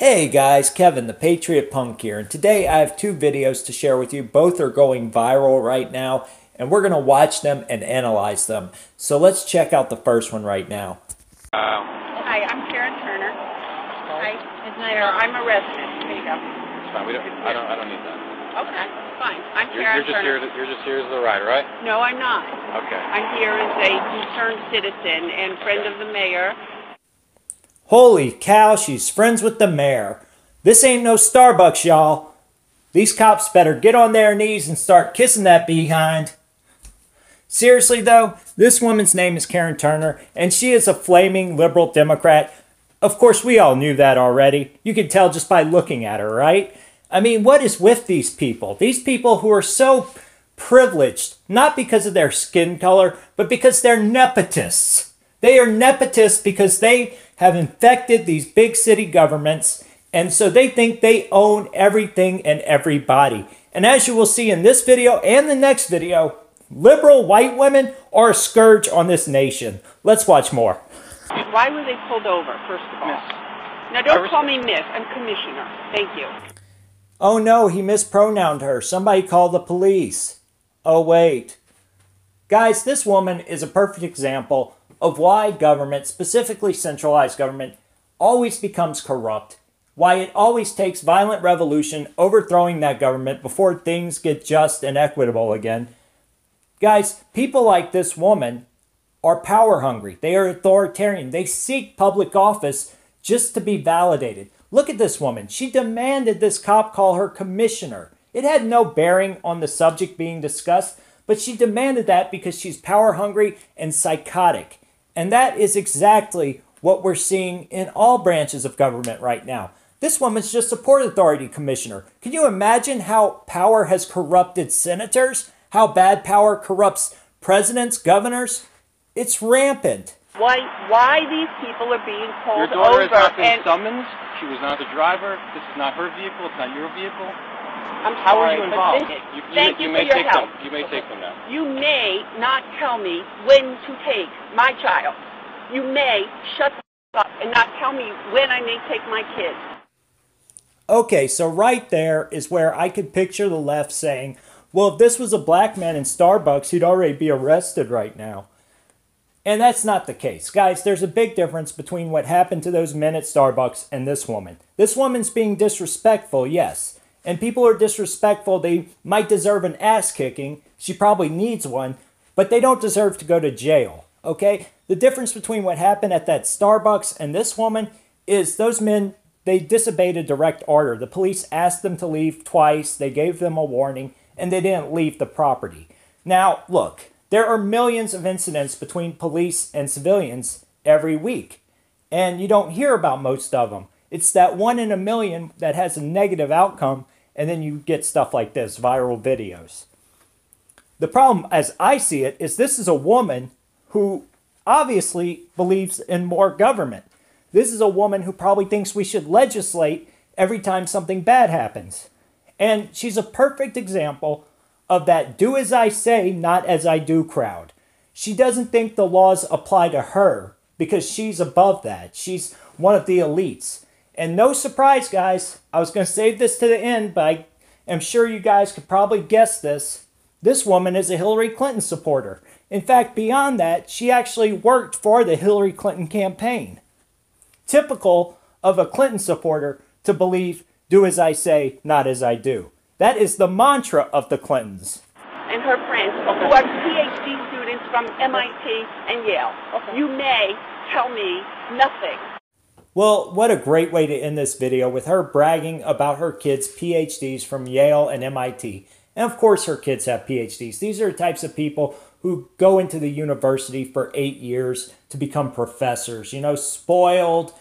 Hey guys, Kevin the Patriot Punk here, and today I have two videos to share with you. Both are going viral right now, and we're going to watch them and analyze them. So let's check out the first one right now. Hi, I'm Caren Turner. Hi, I'm a resident. There you go. It's fine. I don't need that. Okay, fine. I'm Caren Turner. You're just here as the rider, right? No, I'm not. Okay. I'm here as a concerned citizen and friend of the mayor. Holy cow, she's friends with the mayor. This ain't no Starbucks, y'all. These cops better get on their knees and start kissing that behind. Seriously though, this woman's name is Caren Turner, and she is a flaming liberal Democrat. Of course, we all knew that already. You can tell just by looking at her, right? I mean, what is with these people? These people who are so privileged, not because of their skin color, but because they're nepotists. They are nepotists because they have infected these big city governments, and so they think they own everything and everybody. And as you will see in this video and the next video, liberal white women are a scourge on this nation. Let's watch more. Why were they pulled over, first of all? Miss. Now, don't call me Miss. I'm Commissioner. Thank you. Oh no, he mispronounced her. Somebody call the police. Oh wait. Guys, this woman is a perfect example of why government, specifically centralized government, always becomes corrupt, why it always takes violent revolution overthrowing that government before things get just and equitable again. Guys, people like this woman are power hungry. They are authoritarian. They seek public office just to be validated. Look at this woman. She demanded this cop call her commissioner. It had no bearing on the subject being discussed, but she demanded that because she's power hungry and psychotic. And that is exactly what we're seeing in all branches of government right now. This woman's just a Port Authority commissioner. Can you imagine how power has corrupted senators? How bad power corrupts presidents, governors? It's rampant. Why these people are being pulled Your daughter over? has not been summoned. She was not the driver. This is not her vehicle. It's not your vehicle. I'm How are sorry, you but involved? thank you for your help. You may take them now. You may not tell me when to take my child. You may shut up and not tell me when I may take my kids. Okay, so right there is where I could picture the left saying, well, if this was a black man in Starbucks, he'd already be arrested right now. And that's not the case. Guys, there's a big difference between what happened to those men at Starbucks and this woman. This woman's being disrespectful, yes. And people are disrespectful. They might deserve an ass kicking. She probably needs one, but they don't deserve to go to jail, okay? The difference between what happened at that Starbucks and this woman is those men, they disobeyed a direct order. The police asked them to leave twice. They gave them a warning, and they didn't leave the property. Now, look, there are millions of incidents between police and civilians every week, and you don't hear about most of them. It's that 1 in a million that has a negative outcome, and then you get stuff like this, viral videos. The problem, as I see it, is this is a woman who obviously believes in more government. This is a woman who probably thinks we should legislate every time something bad happens. And she's a perfect example of that do as I say, not as I do crowd. She doesn't think the laws apply to her because she's above that. She's one of the elites. And no surprise, guys, I was going to save this to the end, but I am sure you guys could probably guess this. This woman is a Hillary Clinton supporter. In fact, beyond that, she actually worked for the Hillary Clinton campaign. Typical of a Clinton supporter to believe, do as I say, not as I do. That is the mantra of the Clintons. And her friends, who are PhD students from MIT and Yale. You may tell me nothing. Well, what a great way to end this video with her bragging about her kids' PhDs from Yale and MIT. And of course her kids have PhDs. These are the types of people who go into the university for 8 years to become professors. You know, spoiled.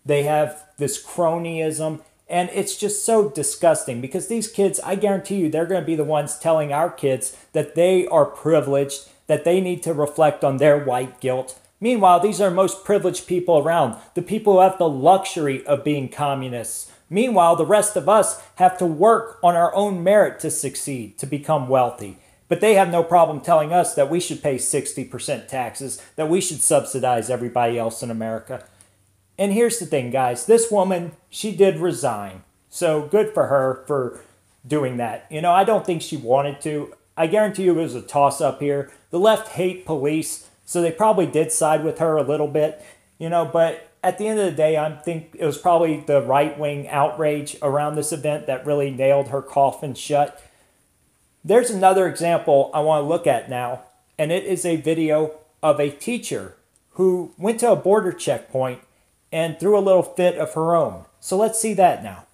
They have this cronyism. And it's just so disgusting because these kids, I guarantee you, they're going to be the ones telling our kids that they are privileged, that they need to reflect on their white guilt. Meanwhile, these are the most privileged people around, the people who have the luxury of being communists. Meanwhile, the rest of us have to work on our own merit to succeed, to become wealthy. But they have no problem telling us that we should pay 60% taxes, that we should subsidize everybody else in America. And here's the thing, guys. This woman, she did resign. So good for her for doing that. You know, I don't think she wanted to. I guarantee you it was a toss-up here. The left hate police, so they probably did side with her a little bit. You know, but at the end of the day, I think it was probably the right-wing outrage around this event that really nailed her coffin shut. There's another example I want to look at now, and it is a video of a teacher who went to a border checkpoint and threw a little fit of her own. So let's see that now.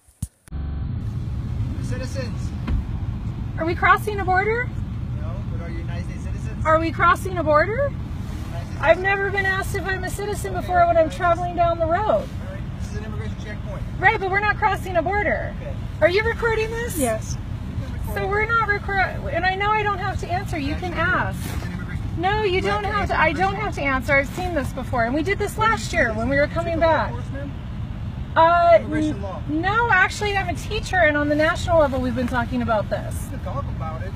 Citizens. Are we crossing a border? No, but are you United States citizens? Are we crossing a border? I've never been asked if I'm a citizen before when I'm traveling down the road. Alright, this is an immigration checkpoint. Right, but we're not crossing a border. Okay. Are you recording this? Yes. So we're not recording, and I know I don't have to answer. You can ask. No, you don't have to. I don't have to answer. I've seen this before, and we did this last year when we were coming back. No, actually, I'm a teacher, and on the national level, we've been talking about this. We can talk about it.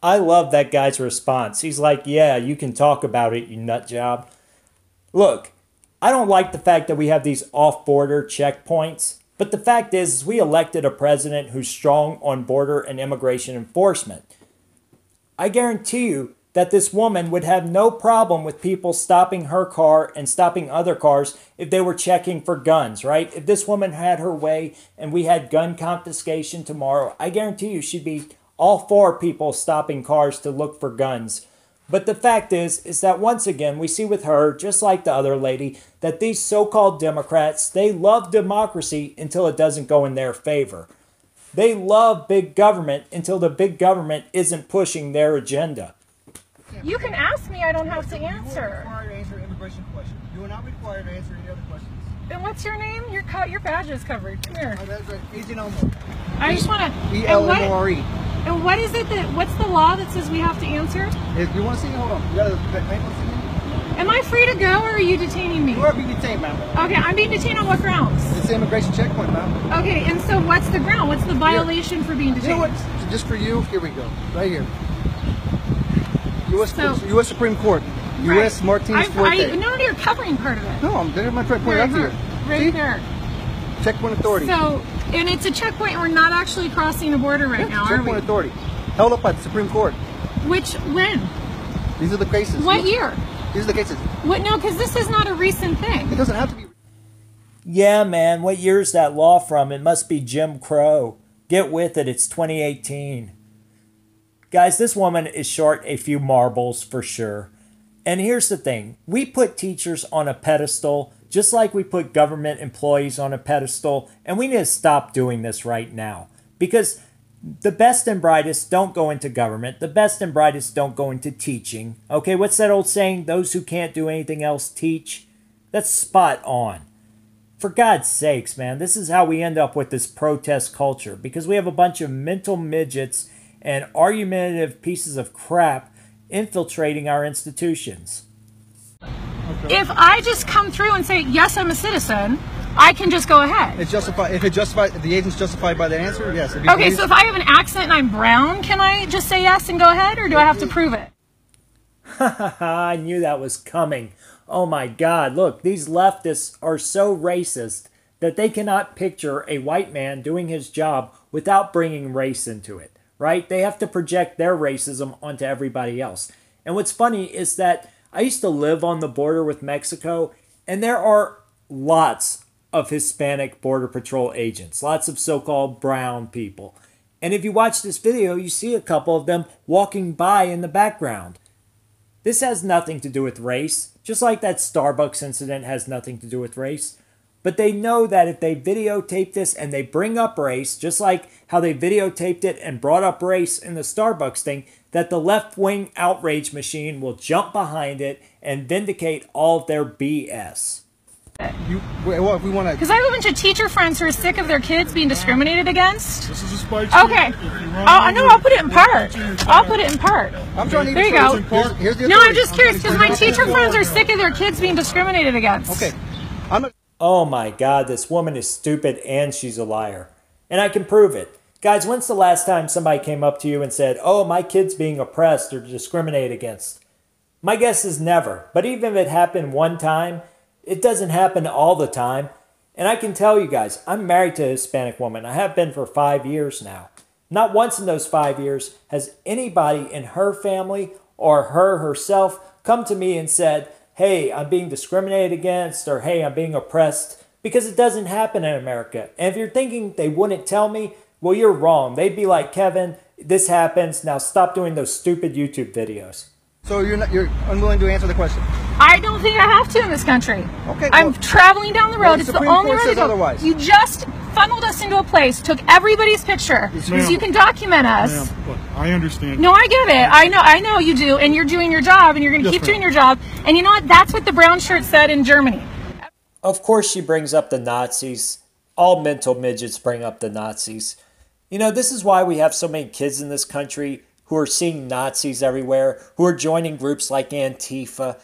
I love that guy's response. He's like, yeah, you can talk about it, you nut job. Look, I don't like the fact that we have these off-border checkpoints, but the fact is we elected a president who's strong on border and immigration enforcement. I guarantee you that this woman would have no problem with people stopping her car and stopping other cars if they were checking for guns, right? If this woman had her way and we had gun confiscation tomorrow, I guarantee you she'd be all for people stopping cars to look for guns. But the fact is that once again, we see with her, just like the other lady, that these so-called Democrats, they love democracy until it doesn't go in their favor. They love big government until the big government isn't pushing their agenda. You can ask me. I don't have to answer. You are required to answer immigration questions. You are not required to answer any other questions. And what's your name? Your badge is covered. Come here. That's right. Agent Elmore. I just want to. E-L-M-O-R-E. And what is it that? What's the law that says we have to answer? If you want to see, hold on. You got a Am I free to go, or are you detaining me? You are being detained, ma'am. Okay, I'm being detained on what grounds? It's an immigration checkpoint, ma'am. Okay, and so what's the ground? What's the violation for being detained? You know what? Just for you, here we go. Right here. U.S. Supreme Court. U.S. Right. Martinez Fuerte. No, you're covering part of it. No, I'm there. My point out here. Right there. Checkpoint authority. So, and it's a checkpoint. We're not actually crossing a border right now, are we? Checkpoint authority. Held up by the Supreme Court. When? These are the cases. What year? These are the cases. What? No, because this is not a recent thing. It doesn't have to be. Yeah, man, what year is that law from? It must be Jim Crow. Get with it, it's 2018. Guys, this woman is short a few marbles for sure. And here's the thing. We put teachers on a pedestal just like we put government employees on a pedestal. And we need to stop doing this right now. Because the best and brightest don't go into government. The best and brightest don't go into teaching. Okay, what's that old saying? Those who can't do anything else teach. That's spot on. For God's sakes, man, this is how we end up with this protest culture. Because we have a bunch of mental midgets and argumentative pieces of crap infiltrating our institutions. Okay. If I just come through and say, yes, I'm a citizen, I can just go ahead. It's justified. If the agent's justified by the answer, yes. Okay, so if I have an accent and I'm brown, can I just say yes and go ahead, or do I have to prove it? I knew that was coming. Oh my God, look, these leftists are so racist that they cannot picture a white man doing his job without bringing race into it, right? They have to project their racism onto everybody else. And what's funny is that I used to live on the border with Mexico, and there are lots of Hispanic Border Patrol agents, lots of so-called brown people. And if you watch this video, you see a couple of them walking by in the background. This has nothing to do with race, just like that Starbucks incident has nothing to do with race. But they know that if they videotape this and they bring up race, just like how they videotaped it and brought up race in the Starbucks thing, that the left-wing outrage machine will jump behind it and vindicate all of their BS. Well, if we want to... Because I have a bunch of teacher friends who are sick of their kids being discriminated against. This is a spike. Okay. Oh, no, I'll put it in part. I'll put it in part. I'm trying to... There you go. Here's the no, I'm just curious because my teacher friends are sick of their kids being discriminated against. Okay. I'm not... Oh my God, this woman is stupid and she's a liar. And I can prove it. Guys, when's the last time somebody came up to you and said, oh, my kid's being oppressed or discriminated against? My guess is never. But even if it happened one time, It doesn't happen all the time. And I can tell you guys, I'm married to a Hispanic woman. I have been for 5 years now. Not once in those 5 years has anybody in her family or her herself come to me and said, hey, I'm being discriminated against, or hey, I'm being oppressed, because it doesn't happen in America. And if you're thinking they wouldn't tell me, well, you're wrong. They'd be like, Kevin, this happens. Now stop doing those stupid YouTube videos. So you're unwilling to answer the question? I don't think I have to in this country. Okay. I'm traveling down the road. It's the only road to go. Otherwise. You just funneled us into a place, took everybody's picture, because you can document us. Look, I understand. No, I get it. I know you do, and you're doing your job, and you're going to keep doing your job. And you know what? That's what the brown shirt said in Germany. Of course she brings up the Nazis. All mental midgets bring up the Nazis. You know, this is why we have so many kids in this country who are seeing Nazis everywhere, who are joining groups like Antifa.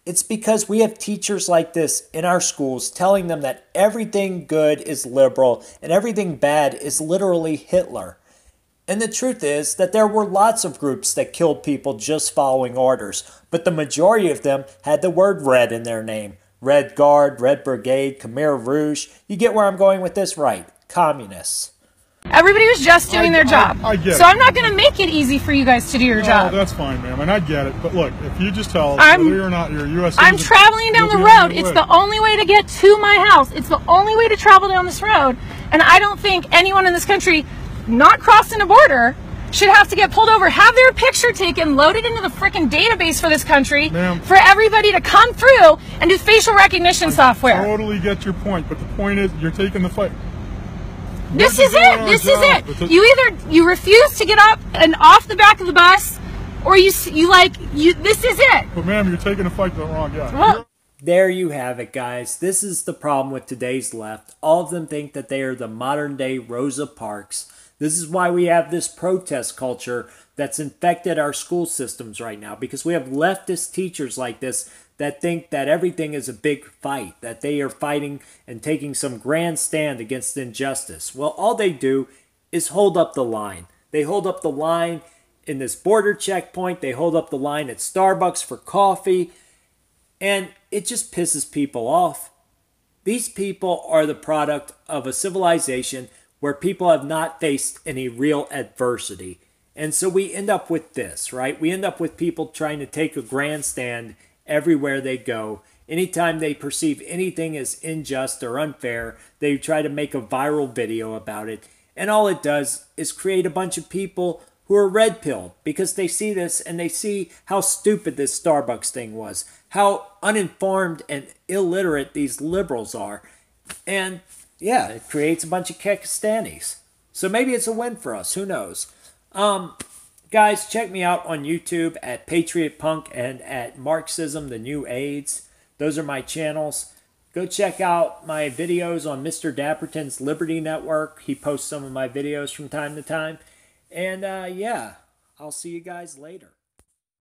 It's because we have teachers like this in our schools telling them that everything good is liberal and everything bad is literally Hitler. And the truth is that there were lots of groups that killed people just following orders, but the majority of them had the word red in their name. Red Guard, Red Brigade, Khmer Rouge. You get where I'm going with this, right? Communists. Everybody was just doing their job. I get it. So I'm not going to make it easy for you guys to do your job. That's fine, ma'am, and I get it. But look, if you just tell us whether or not you're a U.S. citizen, I'm traveling down the road. It's the only way to get to my house. It's the only way to travel down this road. And I don't think anyone in this country not crossing a border should have to get pulled over, have their picture taken, loaded into the freaking database for this country, for everybody to come through and do facial recognition software. I totally get your point, but the point is you're taking the fight. This is it. This is it. You refuse to get up and off the back of the bus, or this is it. But ma'am, you're taking the fight to the wrong guy. Well, there you have it, guys. This is the problem with today's left. All of them think that they are the modern day Rosa Parks. This is why we have this protest culture that's infected our school systems right now, because we have leftist teachers like this that think that everything is a big fight, that they are fighting and taking some grand stand against injustice. Well, all they do is hold up the line. They hold up the line in this border checkpoint. They hold up the line at Starbucks for coffee. And it just pisses people off. These people are the product of a civilization where people have not faced any real adversity. And so we end up with this, right? We end up with people trying to take a grandstand everywhere they go. Anytime they perceive anything as unjust or unfair, they try to make a viral video about it. And all it does is create a bunch of people who are red-pilled because they see this and they see how stupid this Starbucks thing was, how uninformed and illiterate these liberals are. And yeah, it creates a bunch of Pakistanis. So maybe it's a win for us. Who knows? Guys, check me out on YouTube at Patriot Punk and at Marxism, the New AIDS. Those are my channels. Go check out my videos on Mr. Dapperton's Liberty Network. He posts some of my videos from time to time. And yeah, I'll see you guys later.